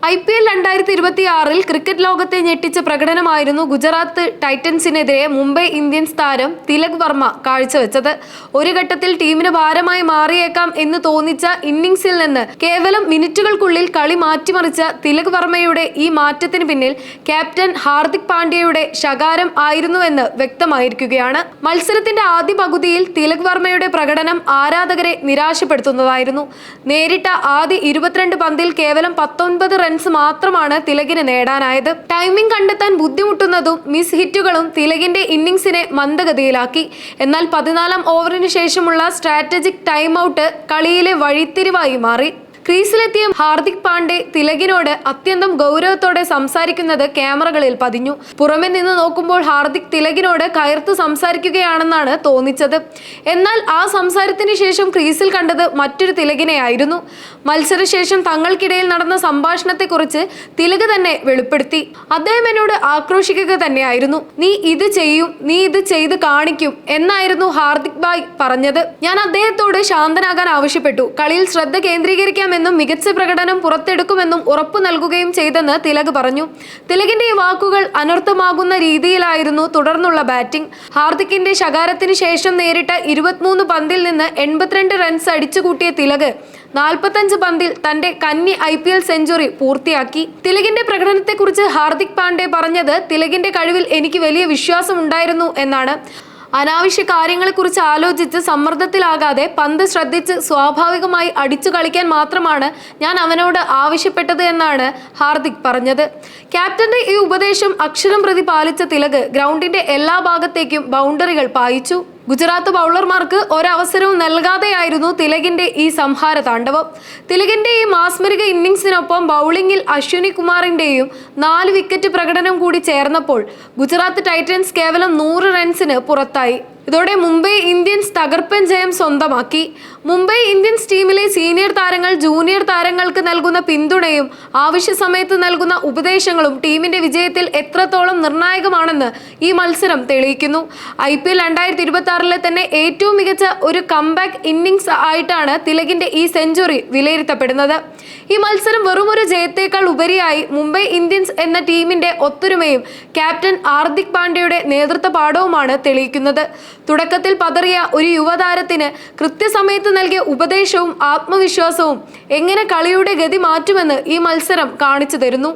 IPL 2026 cricket ലോകത്തെ ഞെട്ടിച്ച പ്രകടനമായിരുന്നു Gujarat ടൈറ്റൻസിനെതിരെ Mumbai Indians താരം തിലക് വർമ്മ കാഴ്ചവെച്ചത്. ഒരു ഘട്ടത്തിൽ ടീമിന് ഭാരമായി മാറിയേക്കാം എന്ന് തോന്നിച്ച ഇന്നിംഗ്സിൽ നിന്ന് കേവലം മിനിറ്റുകൾക്കുള്ളിൽ കളി മാറ്റിമറിച്ച തിലക് വർമ്മയുടെ ഈ മാറ്റത്തിന് പിന്നിൽ ക്യാപ്റ്റൻ ഹാർദിക് പാണ്ഡ്യയുടെ ശകാരം ആയിരുന്നുവെന്ന് വ്യക്തമായിരിക്കുകയാണ്. മത്സരത്തിന്റെ ആദ്യ പകുതിയിൽ തിലക് വർമ്മയുടെ പ്രകടനം ആരാധകരെ നിരാശപ്പെടുത്തുന്നതായിരുന്നു. നേരിട്ട ആദ്യ 22 പന്തിൽ കേവലം 19 റൺസ് മാത്രമാണ് തിലകിന് നേടാനായത്. ടൈമിംഗ് കണ്ടെത്താൻ ബുദ്ധിമുട്ടുന്നതും മിസ് ഹിറ്റുകളും തിലകിന്റെ ഇന്നിംഗ്സിനെ മന്ദഗതിയിലാക്കി. എന്നാൽ 14-ാം ഓവറിന് ശേഷമുള്ള സ്ട്രാറ്റജിക് ടൈം ഔട്ട് കളിയിലെ വഴിത്തിരിവായി മാറി. ക്രീസിലെത്തിയ ഹാർദിക് പാണ്ഡ്യ തിലകിനോട് അത്യന്തം ഗൗരവത്തോടെ സംസാരിക്കുന്നത് ക്യാമറകളിൽ പതിഞ്ഞു. പുറമെ നിന്ന് നോക്കുമ്പോൾ ഹാർദിക് തിലകിനോട് കയർത്തു സംസാരിക്കുകയാണെന്നാണ് തോന്നിച്ചത്. എന്നാൽ ആ സംസാരത്തിന് ശേഷം ക്രീസിൽ കണ്ടത് മറ്റൊരു തിലകിനെയായിരുന്നു. മത്സരശേഷം തങ്ങൾക്കിടയിൽ നടന്ന സംഭാഷണത്തെക്കുറിച്ച് തിലക് തന്നെ വെളിപ്പെടുത്തി. അദ്ദേഹം എന്നോട് ആക്രോശിക്കുക തന്നെയായിരുന്നു. നീ ഇത് ചെയ്യും, നീ ഇത് ചെയ്ത് കാണിക്കും എന്നായിരുന്നു ഹാർദിക് ഭായ് പറഞ്ഞത്. ഞാൻ അദ്ദേഹത്തോട് ശാന്തനാകാൻ ആവശ്യപ്പെട്ടു. കളിയിൽ ശ്രദ്ധ കേന്ദ്രീകരിക്കാം എന്നും മികച്ച പ്രകടനം പുറത്തെടുക്കുമെന്നും ഉറപ്പു നൽകുകയും ചെയ്തെന്ന് തിലക് പറഞ്ഞു. തിലകിന്റെ ഈ വാക്കുകൾ അനർത്ഥമാകുന്ന രീതിയിലായിരുന്നു തുടർന്നുള്ള ബാറ്റിംഗ്. ഹാർദിക്കിന്റെ ശകാരത്തിന് ശേഷം നേരിട്ട 23 പന്തിൽ നിന്ന് 82 റൺസ് അടിച്ചുകൂട്ടിയ തിലക് 45 പന്തിൽ തന്റെ കന്നി IPL സെഞ്ചുറി പൂർത്തിയാക്കി. തിലകിന്റെ പ്രകടനത്തെക്കുറിച്ച് ഹാർദിക് പാണ്ഡ്യ പറഞ്ഞത്, തിലകിന്റെ കഴിവിൽ എനിക്ക് വലിയ വിശ്വാസമുണ്ടായിരുന്നു എന്നാണ്. അനാവശ്യ കാര്യങ്ങളെക്കുറിച്ച് ആലോചിച്ച് സമ്മർദ്ദത്തിലാകാതെ പന്ത് ശ്രദ്ധിച്ച് സ്വാഭാവികമായി അടിച്ചു കളിക്കാൻ മാത്രമാണ് ഞാൻ അവനോട് ആവശ്യപ്പെട്ടത് എന്നാണ് ഹാർദിക് പറഞ്ഞത്. ക്യാപ്റ്റന്റെ ഈ ഉപദേശം അക്ഷരം പ്രതി പാലിച്ച തിലക് ഗ്രൗണ്ടിന്റെ എല്ലാ ഭാഗത്തേക്കും ബൗണ്ടറികൾ പായിച്ചു. ഗുജറാത്ത് ബൗളർമാർക്ക് ഒരവസരവും നൽകാതെയായിരുന്നു തിലകിന്റെ ഈ സംഹാര താണ്ഡവം. തിലകിന്റെ ഈ മാസ്മരിക ഇന്നിംഗ്സിനൊപ്പം ബൗളിംഗിൽ അശ്വിനി കുമാറിന്റെയും 4 വിക്കറ്റ് പ്രകടനം കൂടി ചേർന്നപ്പോൾ ഗുജറാത്ത് ടൈറ്റൻസ് കേവലം 100 റൺസിന് പുറത്തായി. ഇതോടെ മുംബൈ ഇന്ത്യൻസ് തകർപ്പൻ ജയം സ്വന്തമാക്കി. മുംബൈ ഇന്ത്യൻസ് ടീമിലെ സീനിയർ താരങ്ങൾ ജൂനിയർ താരങ്ങൾക്ക് നൽകുന്ന പിന്തുണയും ആവശ്യ സമയത്ത് നൽകുന്ന ഉപദേശങ്ങളും ടീമിന്റെ വിജയത്തിൽ എത്രത്തോളം നിർണായകമാണെന്ന് ഈ മത്സരം തെളിയിക്കുന്നു. IPL 2026 തന്നെ ഏറ്റവും മികച്ച ഒരു കംബാക്ക് ഇന്നിംഗ്സ് ആയിട്ടാണ് തിലകിന്റെ ഈ സെഞ്ചുറി വിലയിരുത്തപ്പെടുന്നത്. ഈ മത്സരം വെറുമൊരു ജയത്തേക്കാൾ ഉപരിയായി മുംബൈ ഇന്ത്യൻസ് എന്ന ടീമിന്റെ ഒത്തൊരുമയും ക്യാപ്റ്റൻ ഹാർദിക് പാണ്ഡ്യയുടെ നേതൃത്വ പാഠവുമാണ് തെളിയിക്കുന്നത്. തുടക്കത്തിൽ പതറിയ ഒരു യുവതാരത്തിന് കൃത്യസമയത്ത് നൽകിയ ഉപദേശവും ആത്മവിശ്വാസവും എങ്ങനെ കളിയുടെ ഗതി മാറ്റുമെന്ന് ഈ മത്സരം കാണിച്ചു തരുന്നു.